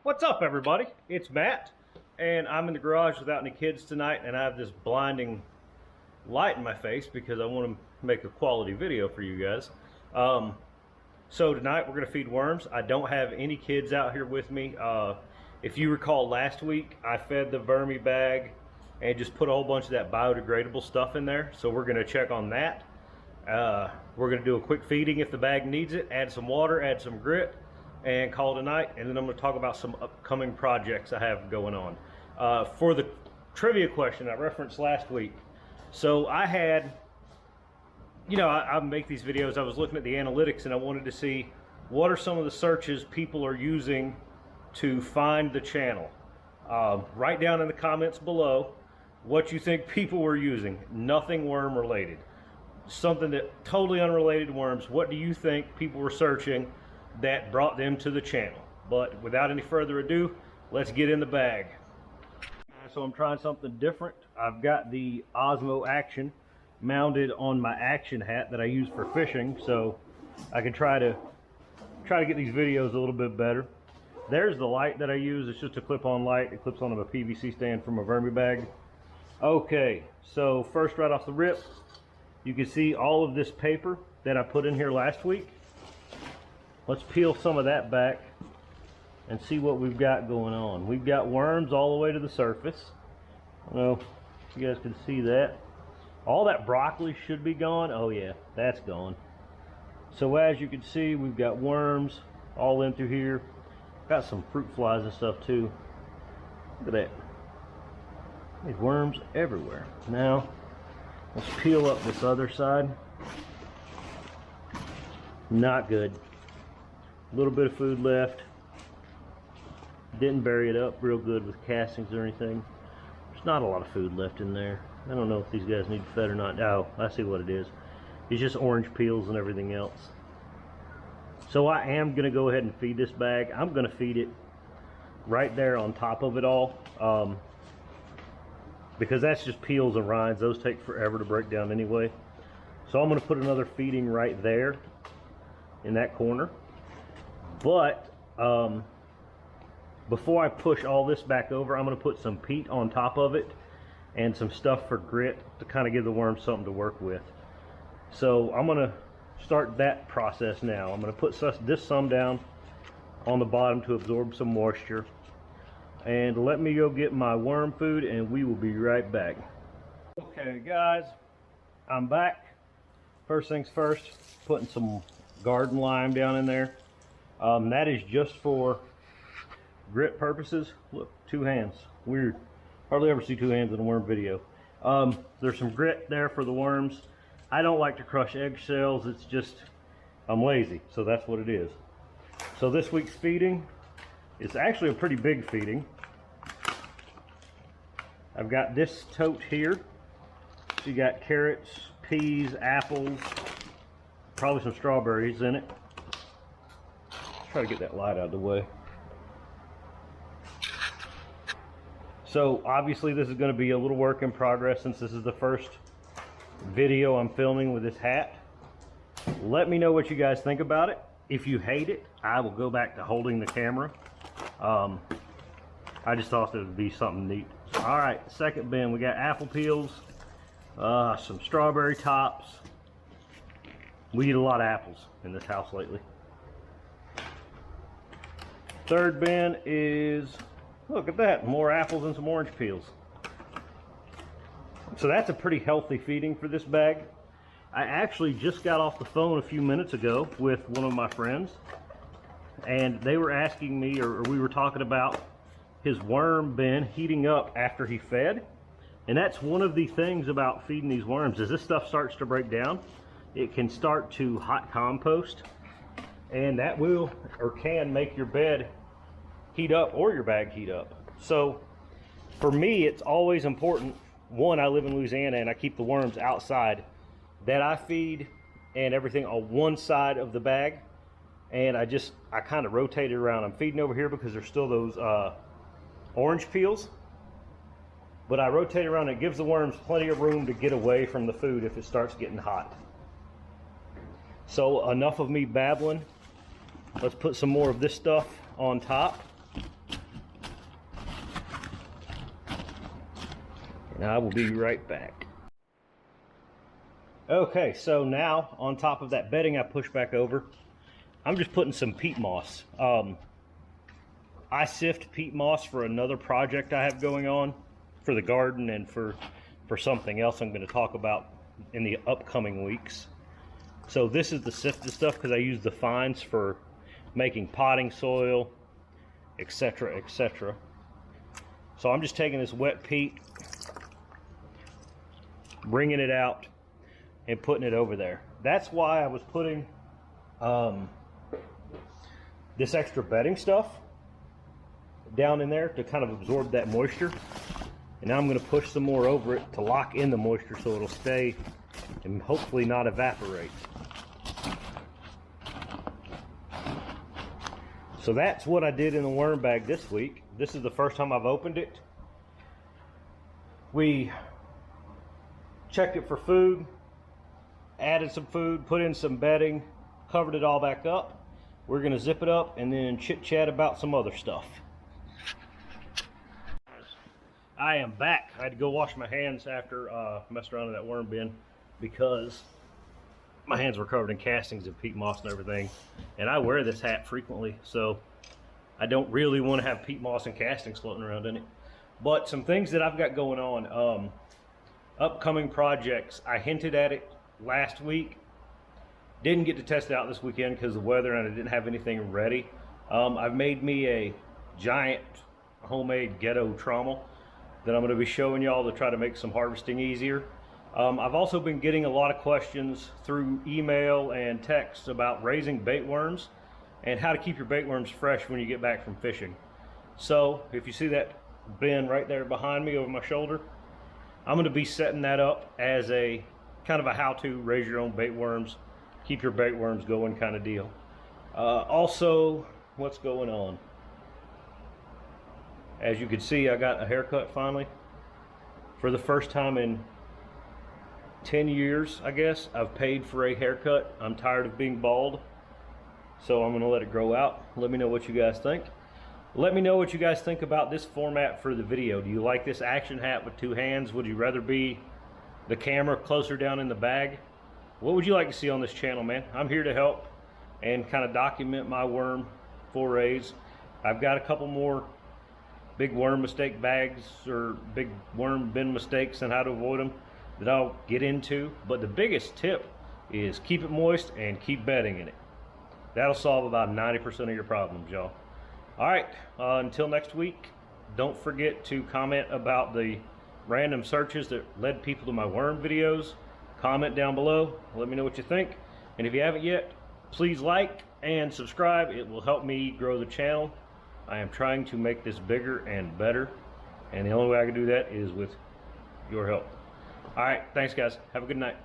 What's up, everybody? It's Matt, and I'm in the garage without any kids tonight, and I have this blinding light in my face because I want to make a quality video for you guys. So tonight we're going to feed worms. I don't have any kids out here with me. If you recall last week, I fed the Vermibag and just put a whole bunch of that biodegradable stuff in there. So we're going to check on that. We're going to do a quick feeding if the bag needs it, add some water, add some grit, and call it a night. And then I'm going to talk about some upcoming projects I have going on. For the trivia question I referenced last week, so I had, you know, I make these videos. I was looking at the analytics and I wanted to see what are some of the searches people are using to find the channel. Write down in the comments below what you think people were using. Nothing worm related. Something that totally unrelated to worms. What do you think people were searching that brought them to the channel? But without any further ado, let's get in the bag. So I'm trying something different. I've got the Osmo Action mounted on my action hat that I use for fishing, so I can try to get these videos a little bit better. There's the light that I use. It's just a clip-on light. It clips onto a PVC stand from a Vermibag. Okay, so first, right off the rip, you can see all of this paper that I put in here last week. Let's peel some of that back and see what we've got going on. We've got worms all the way to the surface. I don't know if you guys can see that. All that broccoli should be gone. Oh yeah, that's gone. So as you can see, we've got worms all in through here. Got some fruit flies and stuff too. Look at that. There's worms everywhere. Now, let's peel up this other side. Not good. A little bit of food left. Didn't bury it up real good with castings or anything. There's not a lot of food left in there. I don't know if these guys need fed or not. Oh, I see what it is. It's just orange peels and everything else. So I am going to go ahead and feed this bag. I'm going to feed it right there on top of it all. Because that's just peels and rinds. Those take forever to break down anyway. So I'm going to put another feeding right there in that corner. But before I push all this back over, I'm going to put some peat on top of it and some stuff for grit to kind of give the worms something to work with. So I'm going to start that process now. I'm going to put this some down on the bottom to absorb some moisture. And let me go get my worm food and we will be right back. Okay guys, I'm back. First things first, putting some garden lime down in there. That is just for grit purposes. Look, 2 hands. Weird. Hardly ever see 2 hands in a worm video. There's some grit there for the worms. I don't like to crush eggshells. It's just, I'm lazy, so that's what it is. So this week's feeding is actually a pretty big feeding. I've got this tote here. So you got carrots, peas, apples, probably some strawberries in it. Let's try to get that light out of the way. So obviously this is going to be a little work in progress since this is the first video I'm filming with this hat. Let me know what you guys think about it. If you hate it, I will go back to holding the camera. I just thought it would be something neat. All right, second bin, we got apple peels, some strawberry tops. We eat a lot of apples in this house lately. Third bin is, look at that, more apples and some orange peels. So that's a pretty healthy feeding for this bag. I actually just got off the phone a few minutes ago with one of my friends, and they were asking me, or we were talking about his worm bin heating up after he fed. And that's one of the things about feeding these worms. As this stuff starts to break down, it can start to hot compost, and that will or can make your bed heat up or your bag heat up. So for me, it's always important, one, I live in Louisiana and I keep the worms outside, that I feed and everything on one side of the bag, and I kind of rotate it around. I'm feeding over here because there's still those orange peels, but I rotate around. It gives the worms plenty of room to get away from the food if it starts getting hot. So enough of me babbling. Let's put some more of this stuff on top. and I will be right back. Okay, so now on top of that bedding I pushed back over, I'm just putting some peat moss. I sift peat moss for another project I have going on for the garden and for something else I'm going to talk about in the upcoming weeks. So this is the sifted stuff because I use the fines for making potting soil, etc., etc. So I'm just taking this wet peat, bringing it out, and putting it over there. That's why I was putting this extra bedding stuff down in there to kind of absorb that moisture. And now I'm going to push some more over it to lock in the moisture so it'll stay and hopefully not evaporate. So that's what I did in the worm bag this week. This is the first time I've opened it. We checked it for food, added some food, put in some bedding, covered it all back up. We're going to zip it up and then chit chat about some other stuff. I am back. I had to go wash my hands after messed around in that worm bin because my hands were covered in castings of peat moss and everything. And I wear this hat frequently, so I don't really want to have peat moss and castings floating around in it. But some things that I've got going on, upcoming projects. I hinted at it last week. Didn't get to test it out this weekend because of the weather and I didn't have anything ready. I've made me a giant homemade ghetto trommel that I'm going to be showing y'all to try to make some harvesting easier. I've also been getting a lot of questions through email and text about raising bait worms and how to keep your bait worms fresh when you get back from fishing. So if you see that bin right there behind me over my shoulder, I'm going to be setting that up as a kind of a how-to raise your own bait worms, keep your bait worms going kind of deal. Also, what's going on? As you can see, I got a haircut finally. For the first time in 10 years, I guess, I've paid for a haircut. I'm tired of being bald, so I'm gonna let it grow out. Let me know what you guys think. Let me know what you guys think about this format for the video. Do you like this action hat with two hands? Would you rather be the camera closer down in the bag? What would you like to see on this channel, man? I'm here to help and kind of document my worm forays. I've got a couple more big worm mistake bags or big worm bin mistakes and how to avoid them that I'll get into. But the biggest tip is keep it moist and keep bedding in it. That'll solve about 90% of your problems, y'all. All right, until next week, don't forget to comment about the random searches that led people to my worm videos. Comment down below, let me know what you think. And if you haven't yet, please like and subscribe. It will help me grow the channel. I am trying to make this bigger and better, and the only way I can do that is with your help. All right, thanks guys. Have a good night.